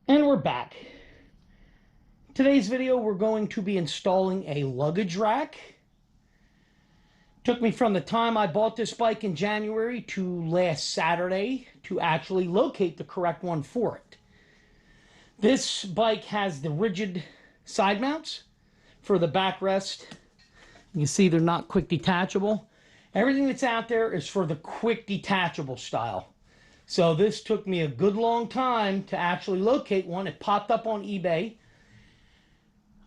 And we're back. Today's video, we're going to be installing a luggage rack. Took me from the time I bought this bike in January to last Saturday to actually locate the correct one for it. This bike has the rigid side mounts for the backrest. You can see they're not quick detachable. Everything that's out there is for the quick detachable style. So this took me a good long time to actually locate one. It popped up on eBay.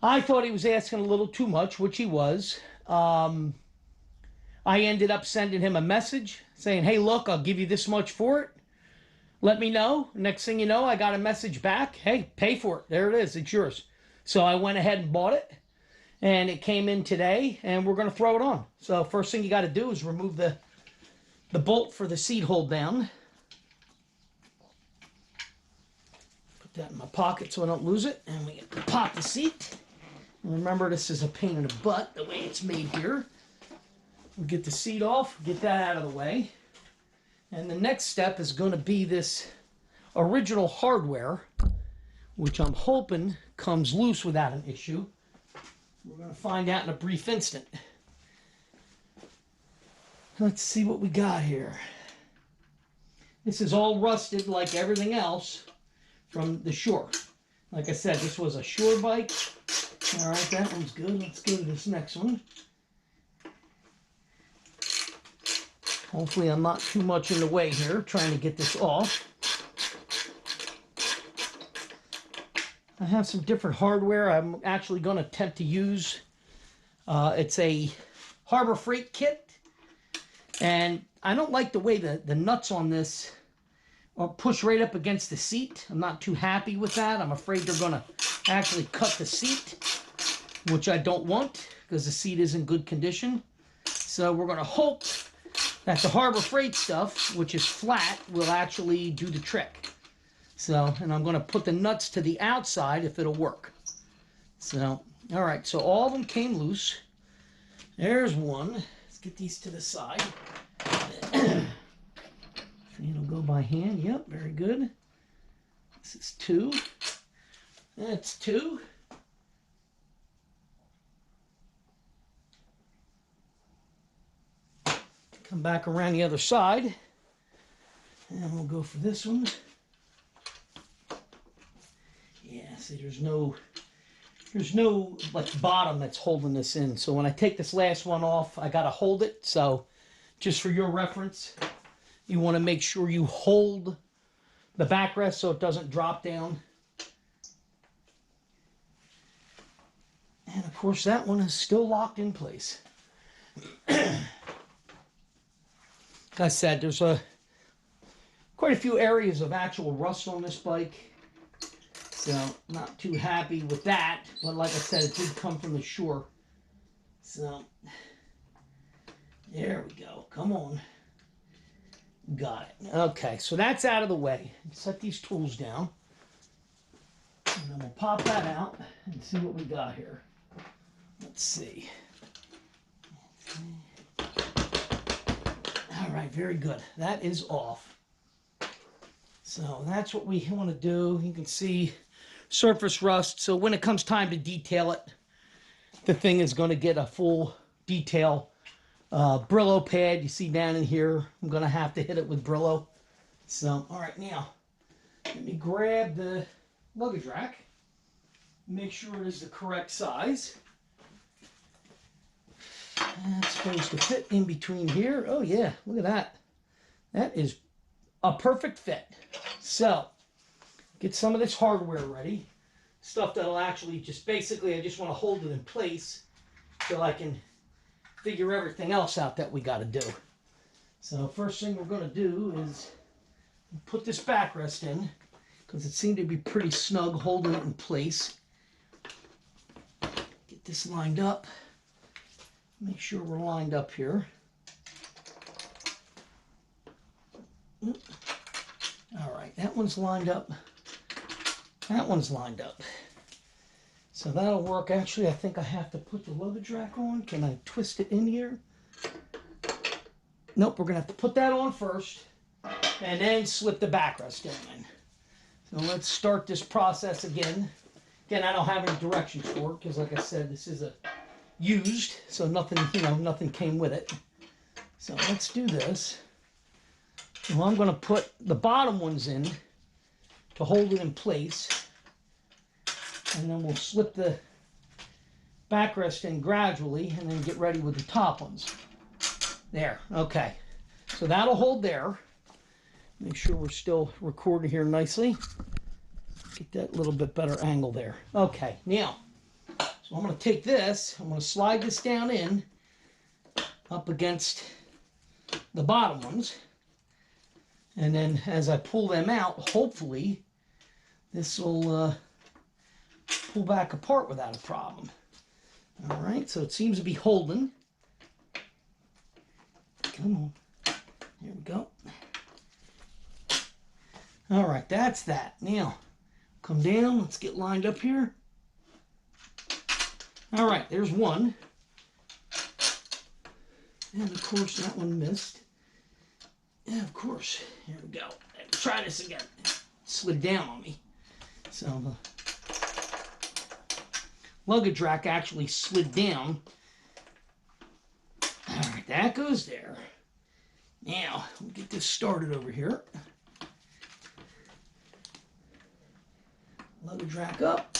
I thought he was asking a little too much, which he was. I ended up sending him a message saying, hey, look, I'll give you this much for it. Let me know. Next thing you know, I got a message back. Hey, pay for it. There it is. It's yours. So I went ahead and bought it. And it came in today, and we're going to throw it on. So first thing you got to do is remove the bolt for the seat hold down. Put that in my pocket so I don't lose it. And we get to pop the seat. And remember, this is a pain in the butt, the way it's made here. We'll get the seat off, get that out of the way. And the next step is going to be this original hardware, which I'm hoping comes loose without an issue. We're going to find out in a brief instant. Let's see what we got here. This is all rusted like everything else from the Shore. Like I said, this was a Shore bike. All right, that one's good. Let's go to this next one. Hopefully I'm not too much in the way here trying to get this off. I have some different hardware I'm actually going to attempt to use. It's a Harbor Freight kit. And I don't like the way the nuts on this are pushed right up against the seat. I'm not too happy with that. I'm afraid they're going to actually cut the seat, which I don't want because the seat is in good condition. So we're going to hope that the Harbor Freight stuff, which is flat, will actually do the trick. So, and I'm going to put the nuts to the outside if it'll work. So, all right, so all of them came loose. There's one. Let's get these to the side. It'll go by hand. Yep, very good. This is two. That's two. Come back around the other side. And we'll go for this one. Yeah, see, there's no like bottom that's holding this in. So when I take this last one off, I gotta hold it. So just for your reference, you want to make sure you hold the backrest so it doesn't drop down. And of course that one is still locked in place. Like I said, there's quite a few areas of actual rust on this bike. So, not too happy with that. But like I said, it did come from the Shore. So, there we go. Come on. Got it. Okay, so that's out of the way. Set these tools down. And then we'll pop that out and see what we got here. Let's see. All right, very good. That is off. So, that's what we want to do. You can see surface rust, so when it comes time to detail it, the thing is going to get a full detail. Brillo pad you see down in here, I'm going to have to hit it with Brillo. So, all right, now let me grab the luggage rack, make sure it is the correct size. That's supposed to fit in between here. Oh yeah, look at that. That is a perfect fit. So get some of this hardware ready. Stuff that'll actually just basically, I just want to hold it in place so I can figure everything else out that we got to do. So first thing we're going to do is put this backrest in because it seemed to be pretty snug holding it in place. Get this lined up. Make sure we're lined up here. All right, that one's lined up. That one's lined up. So that'll work. Actually, I think I have to put the luggage rack on. Can I twist it in here? Nope, we're going to have to put that on first and then slip the backrest in. So let's start this process again. Again, I don't have any directions for it because, like I said, this is a used, so nothing, nothing came with it. So let's do this. Well, I'm going to put the bottom ones in to hold it in place, and then we'll slip the backrest in gradually, and then get ready with the top ones. There, okay. So that'll hold there. Make sure we're still recording here nicely. Get that little bit better angle there. Okay, now, so I'm going to take this, I'm going to slide this down in, up against the bottom ones, and then as I pull them out, hopefully, this will pull back apart without a problem. All right, so it seems to be holding. Come on. There we go. All right, that's that. Now, come down. Let's get lined up here. All right, there's one. And, of course, that one missed. And, of course, here we go. Let's try this again. It slid down on me. So, the luggage rack actually slid down. All right, that goes there. Now, we'll get this started over here. Luggage rack up.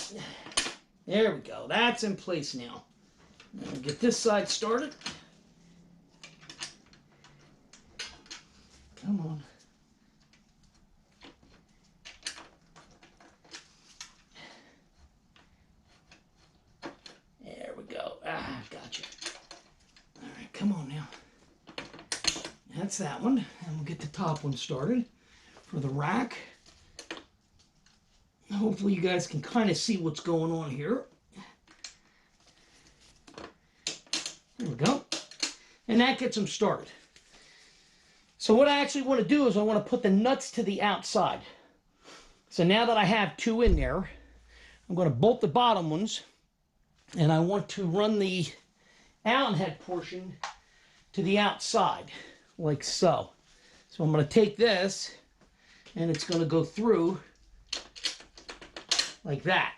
There we go. That's in place now. Now we'll get this side started. Come on. There we go. Ah, gotcha. All right, come on now. That's that one. And we'll get the top one started for the rack. Hopefully you guys can kind of see what's going on here. There we go. And that gets them started. So what I actually want to do is I want to put the nuts to the outside. So now that I have two in there, I'm going to bolt the bottom ones, and I want to run the Allen head portion to the outside, like so. So I'm going to take this, and it's going to go through like that.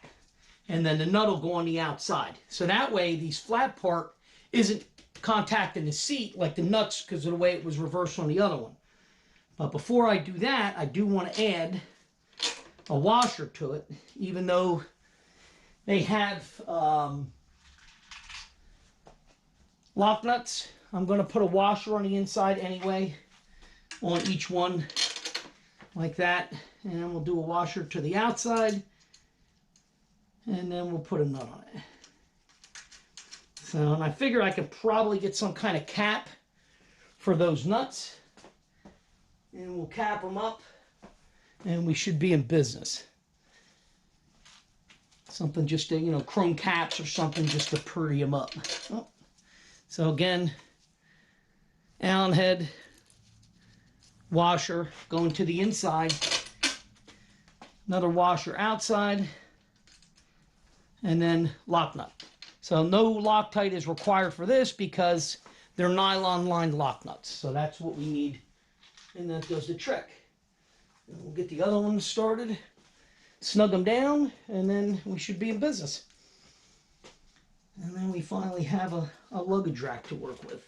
And then the nut will go on the outside. So that way, these flat part isn't contacting the seat like the nuts because of the way it was reversed on the other one. But before I do that, I do want to add a washer to it, even though they have lock nuts. I'm going to put a washer on the inside anyway, on each one, like that. And then we'll do a washer to the outside, and then we'll put a nut on it. So, and I figure I could probably get some kind of cap for those nuts, and we'll cap them up, and we should be in business. Something just to, chrome caps or something just to pretty them up. Oh. So again, Allen head, washer going to the inside, another washer outside, and then lock nut. So no Loctite is required for this because they're nylon lined lock nuts. So that's what we need, and that does the trick. And we'll get the other ones started, snug them down, and then we should be in business. And then we finally have a luggage rack to work with.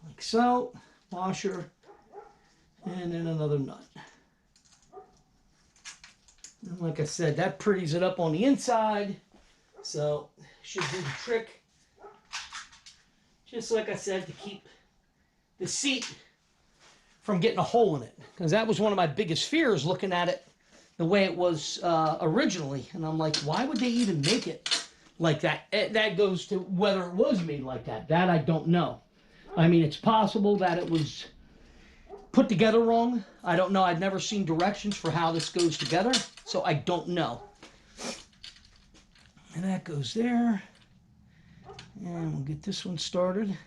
Like so, washer, and then another nut. And like I said, that pretties it up on the inside, so should do the trick. Just like I said, to keep the seat from getting a hole in it, because that was one of my biggest fears looking at it the way it was originally. And I'm like, why would they even make it like that? That goes to whether it was made like that. That I don't know. I mean, it's possible that it was put together wrong. I don't know. I've never seen directions for how this goes together, so I don't know. And that goes there. And we'll get this one started.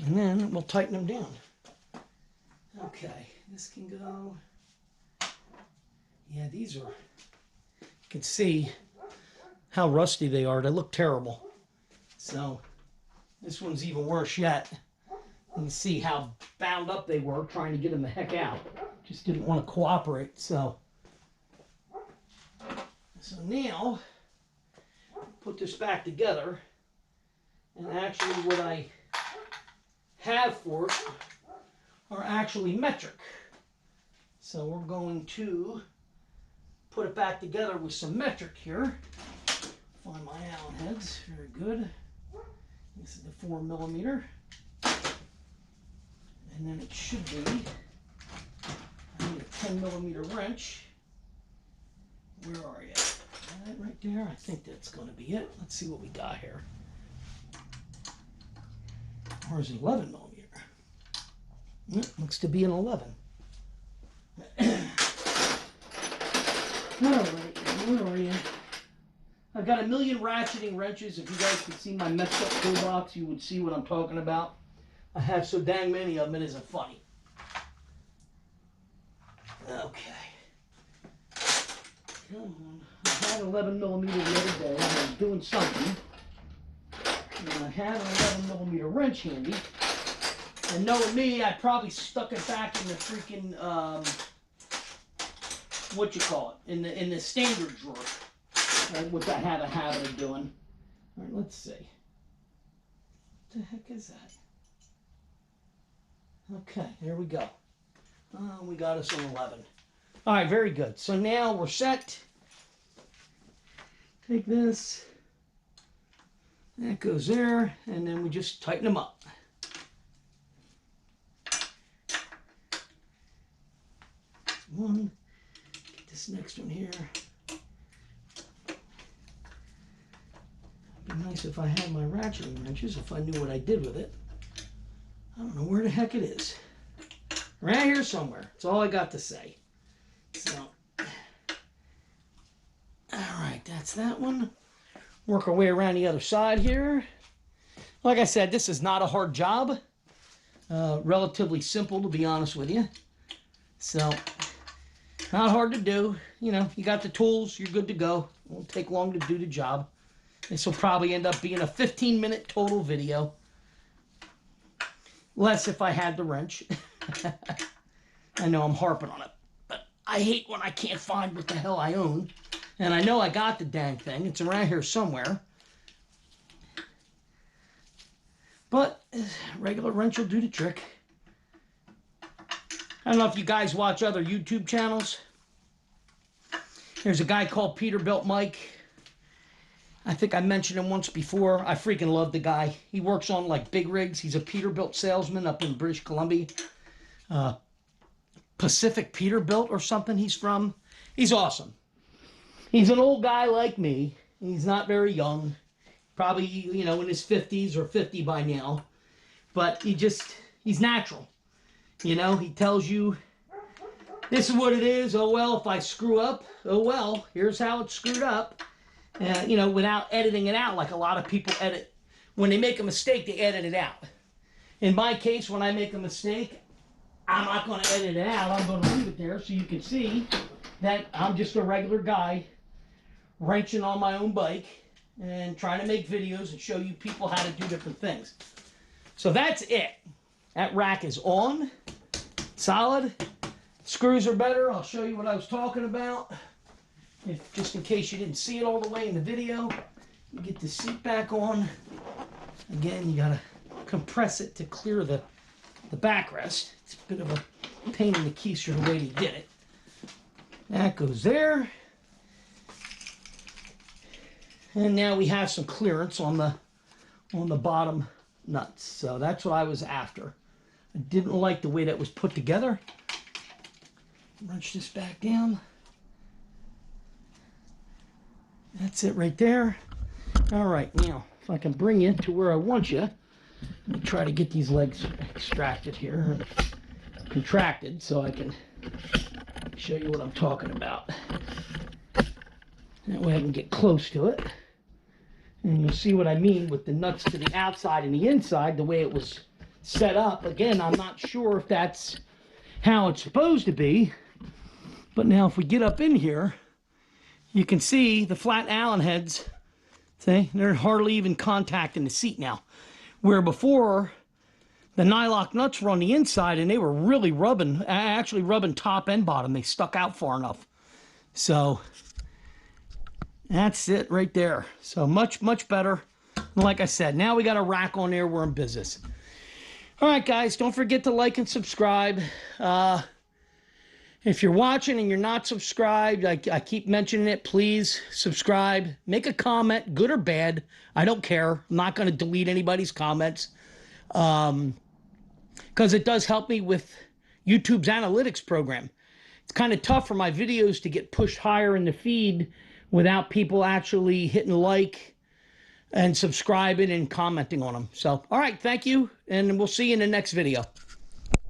And then we'll tighten them down. Okay, this can go. Yeah, these are, you can see how rusty they are. They look terrible. So this one's even worse yet. You can see how bound up they were trying to get them the heck out. Just didn't want to cooperate. So now, put this back together. And actually what I have for it are actually metric. So we're going to put it back together with some metric here. Find my Allen heads. Very good. This is the 4mm. And then it should be, I need a 10mm wrench. Where are you? That right there? I think that's going to be it. Let's see what we got here. Or is it 11mm? Looks to be an 11. All right, where are you? I've got a million ratcheting wrenches. If you guys could see my messed up toolbox, you would see what I'm talking about. I have so dang many of them, it isn't funny. Okay. Come on. I had 11mm the other day. I was doing something. And I had an 11mm wrench handy. And knowing me, I probably stuck it back in the freaking, what you call it, in the standard drawer. Which I have a habit of doing. All right, let's see. What the heck is that? Okay, there we go. We got us an 11. All right, very good. So now we're set. Take this. That goes there, and then we just tighten them up. One. Get this next one here. It'd be nice if I had my ratcheting wrenches, if I knew what I did with it. I don't know where the heck it is. Right here somewhere. That's all I got to say. So, all right, that's that one. Work our way around the other side here. Like I said, this is not a hard job. Relatively simple, to be honest with you. So, not hard to do. You know, you got the tools, you're good to go. It won't take long to do the job. This will probably end up being a 15-minute total video. Less if I had the wrench. I know I'm harping on it, but I hate when I can't find what the hell I own. And I know I got the dang thing. It's around here somewhere. But regular wrench will do the trick. I don't know if you guys watch other YouTube channels. There's a guy called Peterbilt Mike. I think I mentioned him once before. I freaking love the guy. He works on like big rigs. He's a Peterbilt salesman up in British Columbia. Pacific Peterbilt or something he's from. He's awesome. He's an old guy like me. He's not very young. Probably, you know, in his 50s or 50 by now. But he's natural. You know, he tells you, this is what it is. Oh, well, if I screw up, oh, well, here's how it's screwed up. You know, without editing it out like a lot of people edit. When they make a mistake, they edit it out. In my case, when I make a mistake, I'm not going to edit it out. I'm going to leave it there so you can see that I'm just a regular guy wrenching on my own bike and trying to make videos and show you people how to do different things. So that's it. That rack is on, solid. Screws are better. I'll show you what I was talking about. Just in case you didn't see it all the way in the video, you get the seat back on. Again, you gotta compress it to clear the backrest. It's a bit of a pain in the keister the way he did it. That goes there. And now we have some clearance on the bottom nuts. So that's what I was after. I didn't like the way that was put together. Wrench this back down. That's it right there. All right, now, if I can bring you to where I want you, let me try to get these legs extracted here, contracted, so I can show you what I'm talking about. That way I can get close to it. And you'll see what I mean with the nuts to the outside and the inside, the way it was set up. Again, I'm not sure if that's how it's supposed to be. But now if we get up in here, you can see the flat Allen heads. See, they're hardly even contacting the seat now. Where before, The nylock nuts were on the inside, and they were really rubbing, actually rubbing top and bottom. They stuck out far enough. So that's it right there. So much, much better. And like I said, now we got a rack on there. We're in business. All right, guys, don't forget to like and subscribe. If you're watching and you're not subscribed, I keep mentioning it, please subscribe. Make a comment, good or bad. I don't care. I'm not going to delete anybody's comments. Because it does help me with YouTube's analytics program. It's kind of tough for my videos to get pushed higher in the feed without people actually hitting like and subscribing and commenting on them. So, all right, thank you, and we'll see you in the next video.